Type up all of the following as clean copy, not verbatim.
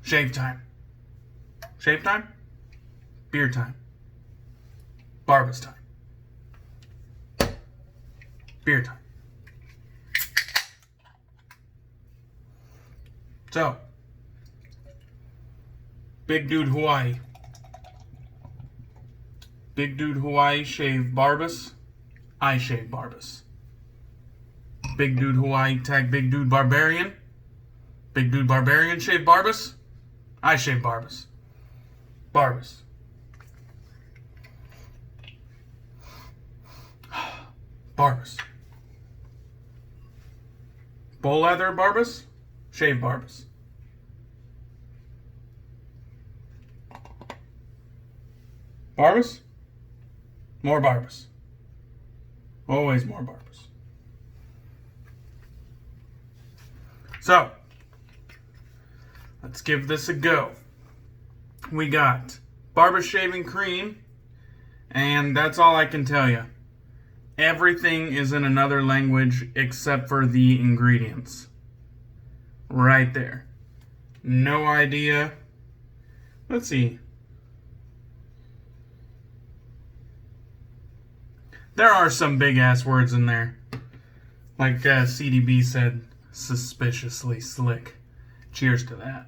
Shave time. Shave time? Beer time. Barbus time. Beer time. So, Big Dude Hawaii. Big Dude Hawaii shave Barbus. I shave Barbus. Big Dude Hawaii tag Big Dude Barbarian. Big Dude Barbarian shave Barbus. I shave Barbus. Barbus. Barbus. Bull leather Barbus. Shave Barbus. Barbus. More Barbus. Always more Barbus. So, let's give this a go. We got Barbus shaving cream, and that's all I can tell you. Everything is in another language except for the ingredients. Right there. No idea. Let's see. There are some big ass words in there. Like CDB said, suspiciously slick. Cheers to that.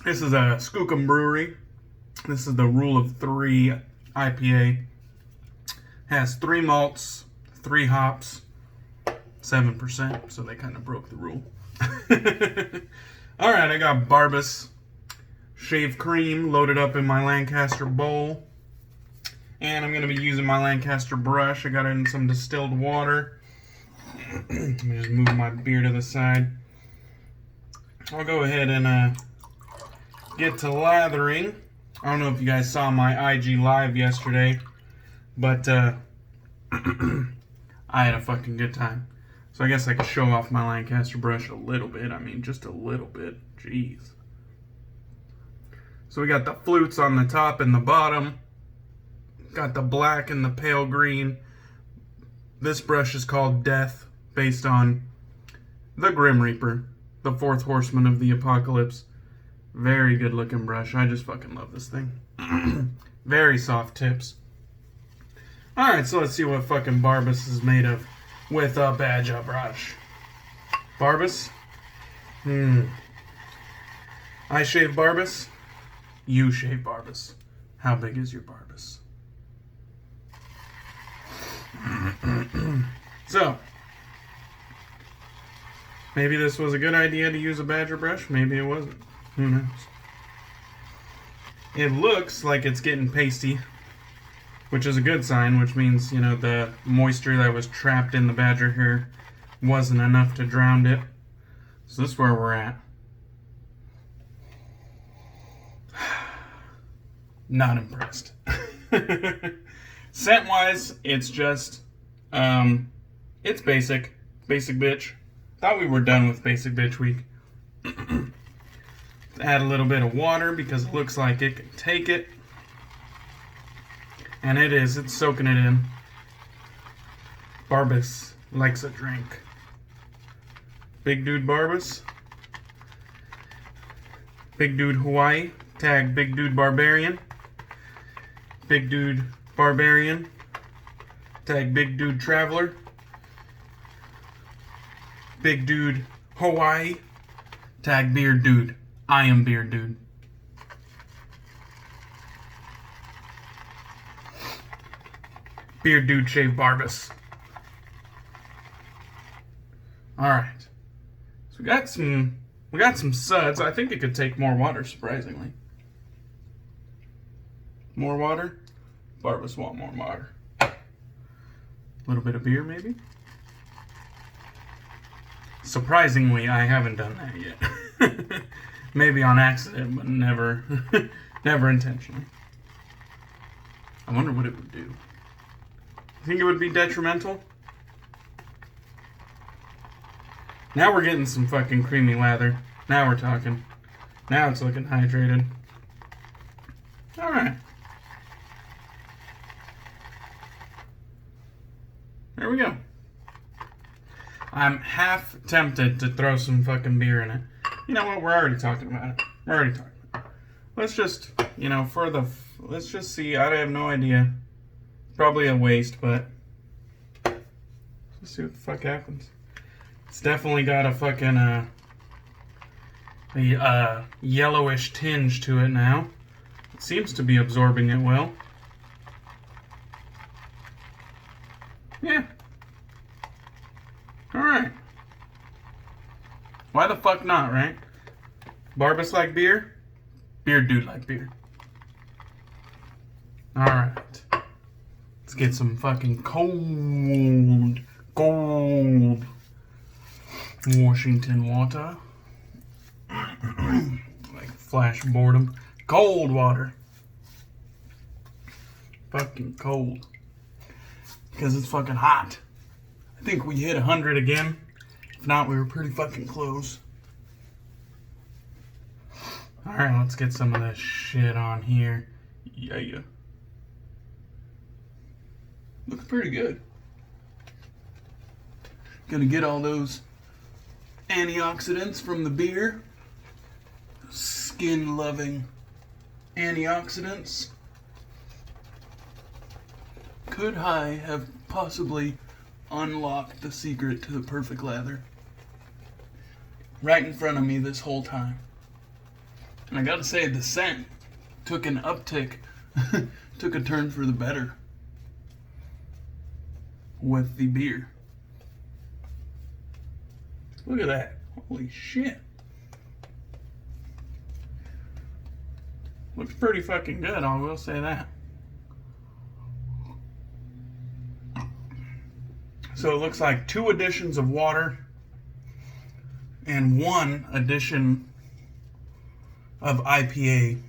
This is a Skookum Brewery. This is the Rule of 3 IPA. Has 3 malts, 3 hops, 7%, so they kind of broke the rule. Alright, I got Barbus shave cream loaded up in my Lancaster bowl. And I'm going to be using my Lancaster brush. I got it in some distilled water. Let me just move my beer to the side. I'll go ahead and get to lathering. I don't know if you guys saw my IG live yesterday, but I had a fucking good time. So I guess I could show off my Lancaster brush a little bit. I mean, just a little bit. Jeez. So we got the flutes on the top and the bottom. Got the black and the pale green. This brush is called Death, based on the Grim Reaper, the 4th horseman of the apocalypse. Very good looking brush. I just fucking love this thing. Very soft tips. Alright, so let's see what fucking Barbus is made of with a Badger brush. Barbus? I shave Barbus. You shave Barbus. How big is your Barbus? So, maybe this was a good idea to use a Badger brush. Maybe it wasn't. Who knows? It looks like it's getting pasty, which is a good sign, which means, you know, the moisture that was trapped in the Badger hair wasn't enough to drown it. So this is where we're at. Not impressed. Scent-wise, it's just, it's basic. Basic bitch. Thought we were done with basic bitch week. Add a little bit of water because it looks like it can take it. And it is. It's soaking it in. Barbus likes a drink. Big Dude Barbus. Big Dude Hawaii. Tag Big Dude Barbarian. Big Dude Barbarian. Tag Big Dude Traveler. Big Dude Hawaii. Tag Beard Dude. I am Beard Dude. Beard Dude shave Barbus. Alright. So we got some suds. I think it could take more water, surprisingly. More water? Barbus want more water. A little bit of beer, maybe? Surprisingly, I haven't done that yet. Maybe on accident, but never, never intentionally. I wonder what it would do. You think it would be detrimental? Now we're getting some fucking creamy lather. Now we're talking. Now it's looking hydrated. Alright. There we go. I'm half tempted to throw some fucking beer in it. You know what? We're already talking about it. Let's just, let's just see. I have no idea. Probably a waste, but let's see what the fuck happens. It's definitely got a fucking, yellowish tinge to it now. It seems to be absorbing it well. Yeah. Alright. Why the fuck not, right? Barbus like beer? Beer dude like beer. Alright. Let's get some fucking cold Washington water. Like flash boredom. Cold water. Fucking cold. Because it's fucking hot. I think we hit 100 again. If not, we were pretty fucking close. Alright, let's get some of this shit on here. Yeah. Looks pretty good. Gonna get all those antioxidants from the beer. Skin-loving antioxidants. Could I have possibly unlocked the secret to the perfect lather? Right in front of me this whole time. And I gotta say, the scent took an uptick. Took a turn for the better. With the beer. Look at that. Holy shit. Looks pretty fucking good, I will say that. So it looks like 2 additions of water and 1 addition of IPA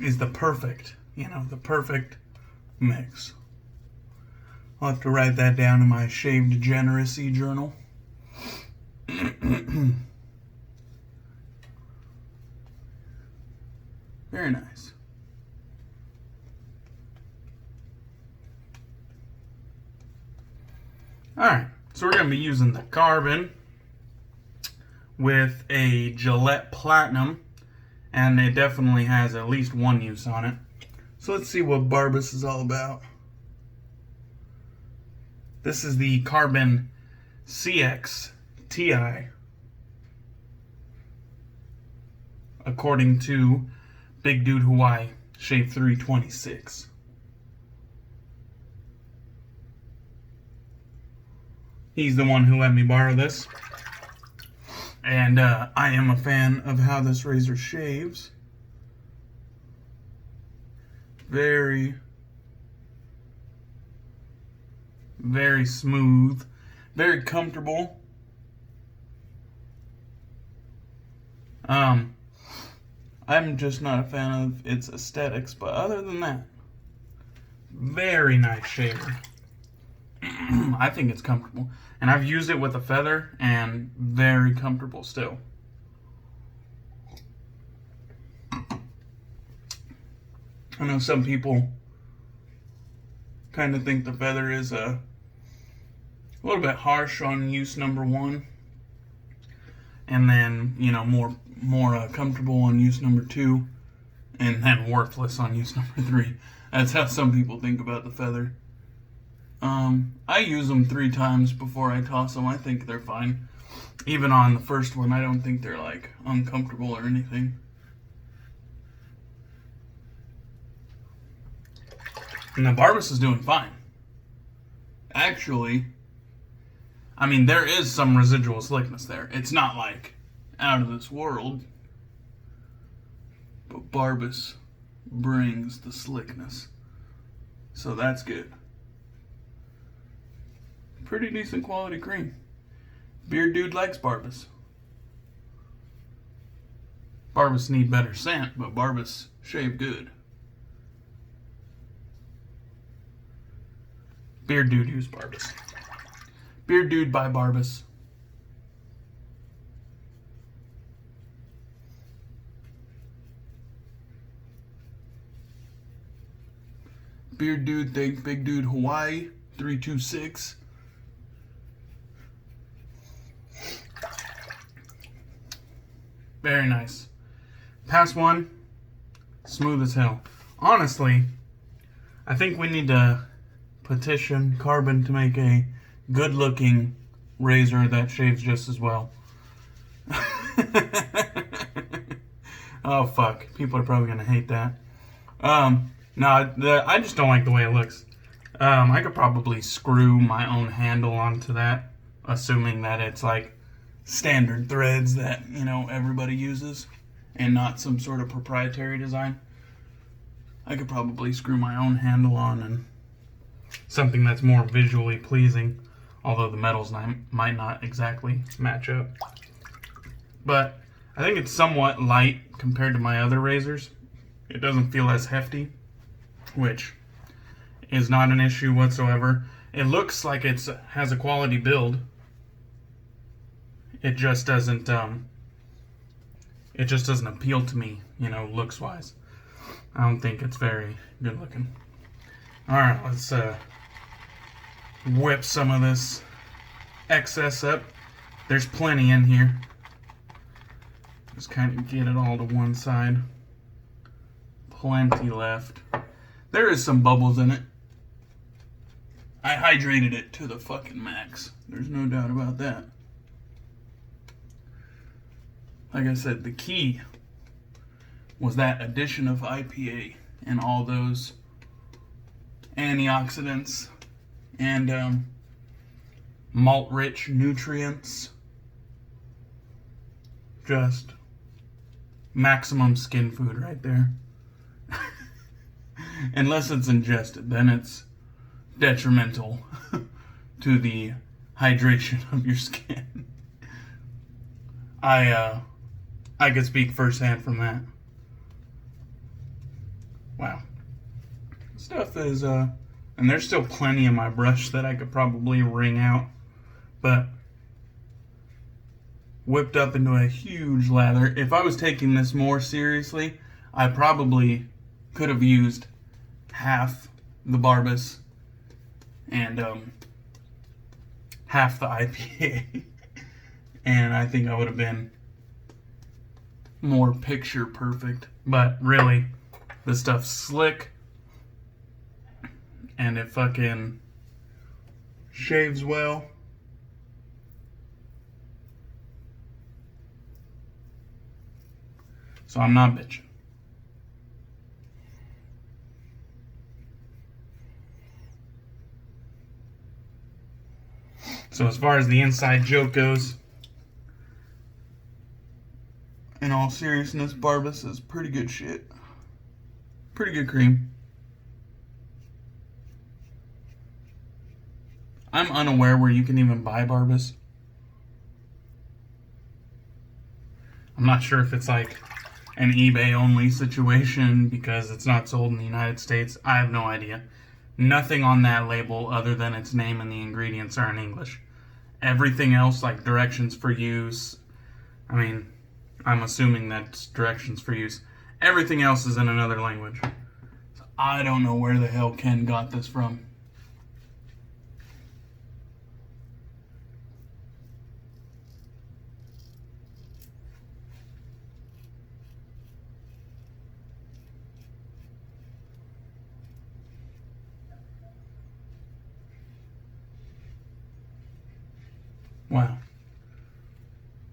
is the perfect, the perfect mix. I'll have to write that down in my Shave Degeneracy journal. Very nice. Alright, so we're going to be using the carbon with a Gillette Platinum, and it definitely has at least 1 use on it. So let's see what Barbus is all about. This is the Carbon CX TI, according to Big Dude Hawaii, Shave 326. He's the one who let me borrow this. And I am a fan of how this razor shaves. Very, very smooth. Very comfortable. I'm just not a fan of its aesthetics, but other than that, very nice shaver. I think it's comfortable. And I've used it with a feather, and very comfortable still. I know some people kind of think the feather is a little bit harsh on use number 1. And then, more comfortable on use number 2. And then worthless on use number 3. That's how some people think about the feather. I use them 3 times before I toss them. I think they're fine. Even on the first one, I don't think they're like uncomfortable or anything. And the Barbus is doing fine. Actually, there is some residual slickness there. It's not like out of this world. But Barbus brings the slickness. So that's good. Pretty decent quality cream. Beard dude likes Barbus. Barbus need better scent, but Barbus shave good. Beard dude use Barbus. Beard dude buy Barbus. Beard dude thank Big Dude Hawaii 326. Very nice. Pass one, smooth as hell. Honestly, I think we need to petition Carbon to make a good-looking razor that shaves just as well. Oh, fuck. People are probably going to hate that. I just don't like the way it looks. I could probably screw my own handle onto that, assuming that it's like standard threads that, you know, everybody uses and not some sort of proprietary design. I could probably screw my own handle on and something that's more visually pleasing, although the metals might not exactly match up. But I think it's somewhat light compared to my other razors. It doesn't feel as hefty, which is not an issue whatsoever. It looks like it has a quality build. It just doesn't appeal to me, you know, looks wise. I don't think it's very good looking. Alright, let's whip some of this excess up. There's plenty in here. Just kind of get it all to one side. Plenty left. There is some bubbles in it. I hydrated it to the fucking max. There's no doubt about that. Like I said, the key was that addition of IPA and all those antioxidants and malt-rich nutrients. Just maximum skin food right there. Unless it's ingested, then it's detrimental to the hydration of your skin. I could speak firsthand from that. Wow. Stuff is, and there's still plenty in my brush that I could probably wring out, but whipped up into a huge lather. If I was taking this more seriously, I probably could have used half the Barbus and half the IPA. And I think I would have been more picture perfect. But really, this stuff's slick. And it fucking shaves well. So I'm not bitching. So as far as the inside joke goes, in all seriousness, Barbus is pretty good shit. Pretty good cream. I'm unaware where you can even buy Barbus. I'm not sure if it's like an eBay only situation because it's not sold in the United States. I have no idea. Nothing on that label other than its name and the ingredients are in English. Everything else, like directions for use, I mean, I'm assuming that's directions for use. Everything else is in another language. So I don't know where the hell Ken got this from. Wow.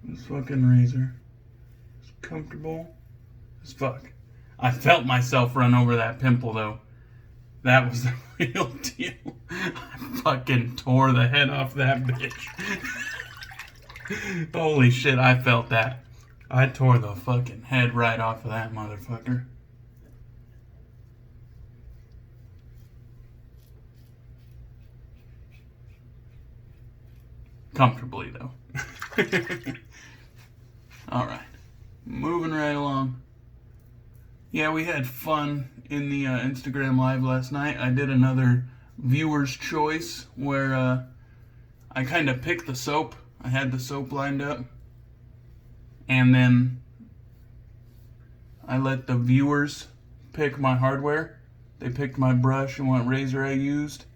This fucking razor is comfortable as fuck. I felt myself run over that pimple though. That was the real deal. I fucking tore the head off that bitch. Holy shit, I felt that. I tore the fucking head right off of that motherfucker. Comfortably, though. Alright. Moving right along. Yeah, we had fun in the Instagram Live last night. I did another viewer's choice where I kind of picked the soap. I had the soap lined up. And then I let the viewers pick my hardware. They picked my brush and what razor I used.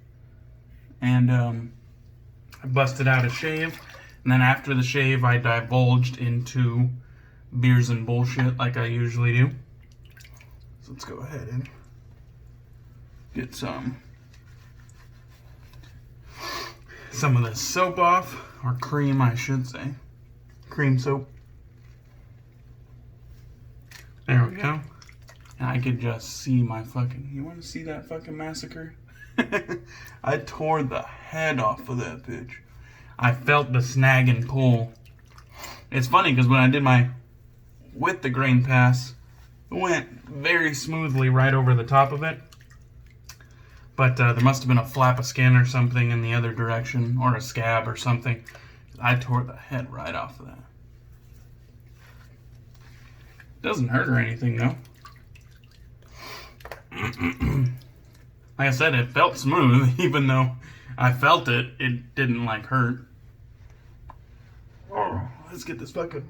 And I busted out a shave, and then after the shave I divulged into beers and bullshit like I usually do. So let's go ahead and get some of this soap off, or cream I should say. Cream soap. There we go. And I could just see my fucking... You want to see that fucking massacre? I tore the head off of that bitch. I felt the snag and pull. It's funny because when I did my with the grain pass, it went very smoothly right over the top of it. But there must have been a flap of skin or something in the other direction, or a scab or something. I tore the head right off of that. Doesn't hurt or anything though. Like I said, it felt smooth, even though I felt it. It didn't like hurt. Oh, let's get this fucking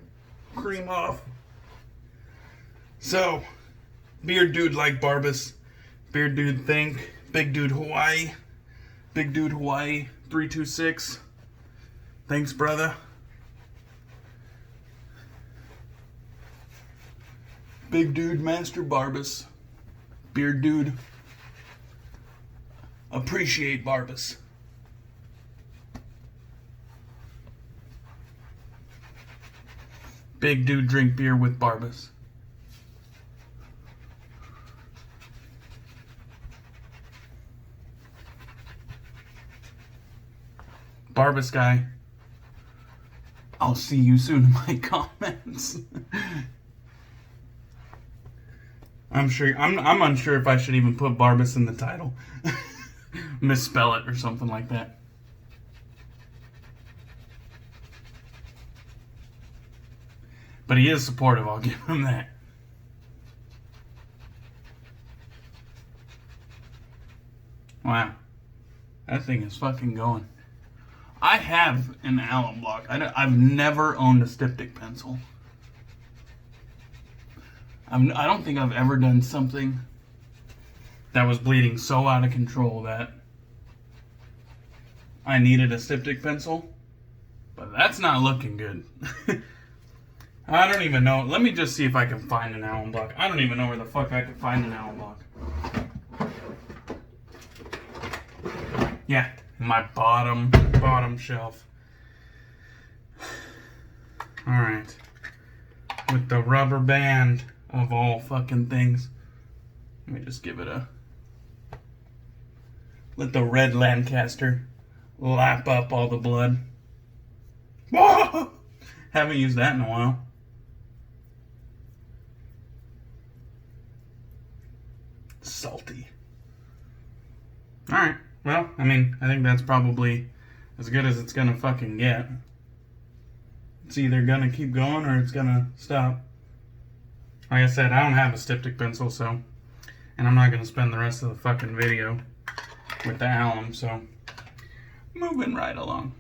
cream off. So, beard dude like Barbus, beard dude think, big dude Hawaii, 326. Thanks, brother. Big dude Master Barbus, beard dude. Appreciate Barbus. Big dude drink beer with Barbus. Barbus guy, I'll see you soon in my comments. I'm unsure if I should even put Barbus in the title. Misspell it or something like that. But he is supportive, I'll give him that. Wow. That thing is fucking going. I have an alum block. I've never owned a styptic pencil. I don't think I've ever done something that was bleeding so out of control that I needed a styptic pencil. But that's not looking good. I don't even know. Let me just see if I can find an alum block. I don't even know where the fuck I could find an alum block. Yeah, in my bottom shelf. Alright. With the rubber band of all fucking things. Let me just give it a... Let the red Lancaster lap up all the blood. Whoa! Haven't used that in a while. Salty. Alright, well, I mean, I think that's probably as good as it's gonna fucking get. It's either gonna keep going or it's gonna stop. Like I said, I don't have a styptic pencil, so... And I'm not gonna spend the rest of the fucking video with the alum, so... Moving right along.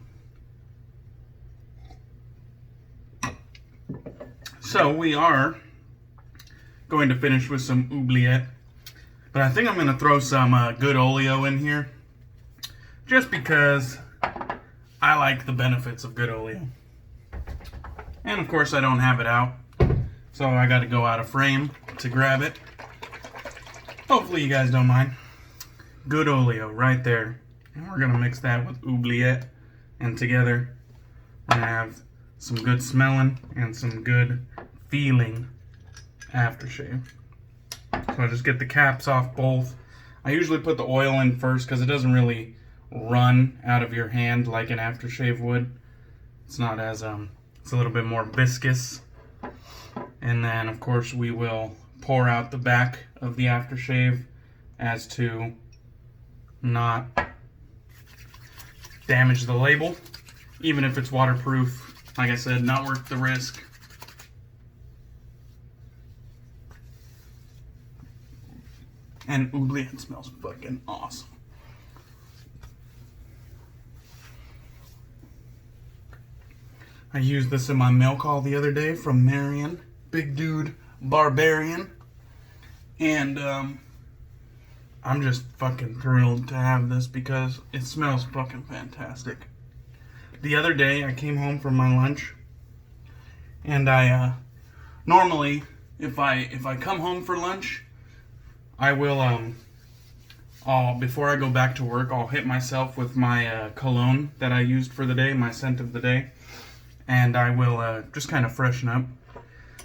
So, we are going to finish with some Oubliette. But I think I'm going to throw some good oleo in here. Just because I like the benefits of good oleo. And of course I don't have it out. So I got to go out of frame to grab it. Hopefully you guys don't mind. Good oleo right there. And we're going to mix that with Oubliette. And together we're going to have some good smelling and some good feeling aftershave. So I just get the caps off both. I usually put the oil in first because it doesn't really run out of your hand like an aftershave would. It's not as, it's a little bit more viscous. And then, of course, we will pour out the back of the aftershave as to not damage the label. Even if it's waterproof, like I said, not worth the risk. And Oubliette smells fucking awesome. I used this in my mail call the other day from Marion. Big dude, Barbarian. And I'm just fucking thrilled to have this because it smells fucking fantastic. The other day I came home from my lunch and I normally, if I come home for lunch, I will before I go back to work, I'll hit myself with my cologne that I used for the day, my scent of the day, and I will just kind of freshen up.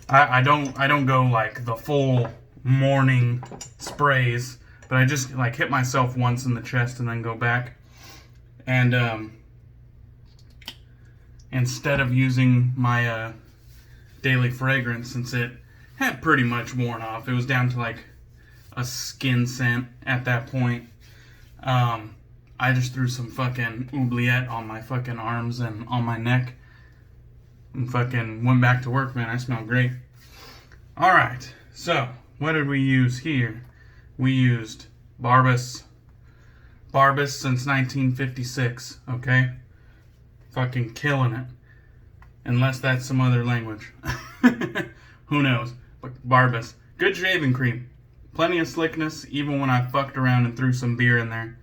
I don't go like the full morning sprays, but I just like hit myself once in the chest and then go back. And instead of using my daily fragrance, since it had pretty much worn off, it was down to like a skin scent at that point. I just threw some fucking Oubliette on my fucking arms and on my neck and fucking went back to work, man. I smell great. Alright, so what did we use here? We used Barbus. Barbus since 1956, okay? Fucking killing it. Unless that's some other language. Who knows? But Barbus. Good shaving cream. Plenty of slickness, even when I fucked around and threw some beer in there.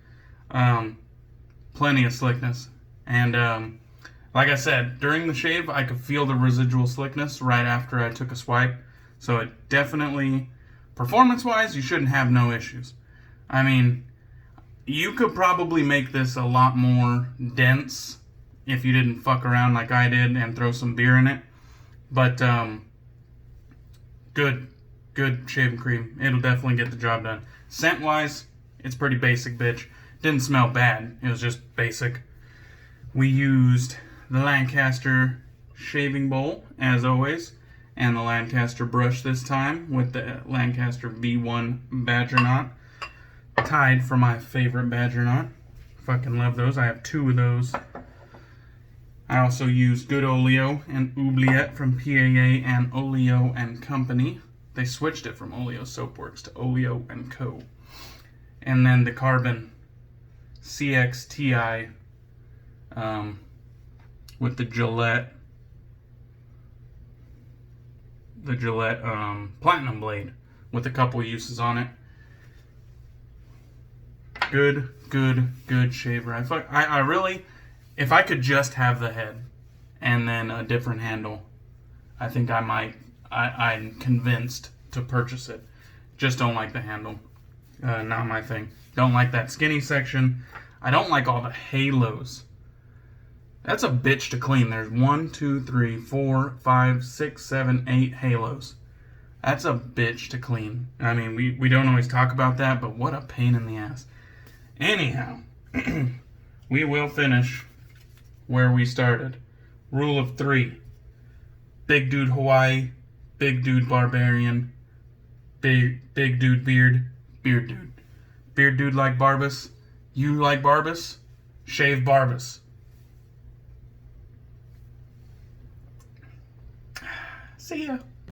Plenty of slickness. And, like I said, during the shave, I could feel the residual slickness right after I took a swipe. So it definitely, performance-wise, you shouldn't have no issues. I mean, you could probably make this a lot more dense if you didn't fuck around like I did and throw some beer in it. But, good shaving cream. It'll definitely get the job done. Scent-wise, it's pretty basic, bitch. Didn't smell bad. It was just basic. We used the Lancaster shaving bowl, as always, and the Lancaster brush this time with the Lancaster V1 Badger Knot. Tied for my favorite Badger Knot. Fucking love those. I have 2 of those. I also used Good Oleo and Oubliette from PAA and Oleo and Company. They switched it from Oleo Soapworks to Oleo and Co. And then the Carbon CXTI with the Gillette Platinum Blade with a couple uses on it. Good shaver. I really, if I could just have the head and then a different handle, I think I might. I'm convinced to purchase it. Just don't like the handle. Not my thing. Don't like that skinny section. I don't like all the halos. That's a bitch to clean. There's 1, 2, 3, 4, 5, 6, 7, 8 halos. That's a bitch to clean. I mean, we don't always talk about that, but what a pain in the ass. Anyhow, we will finish where we started. Rule of 3. Big dude Hawaii, big dude Barbarian, big dude beard dude. Beard dude like Barbus. You like Barbus? Shave Barbus. See ya.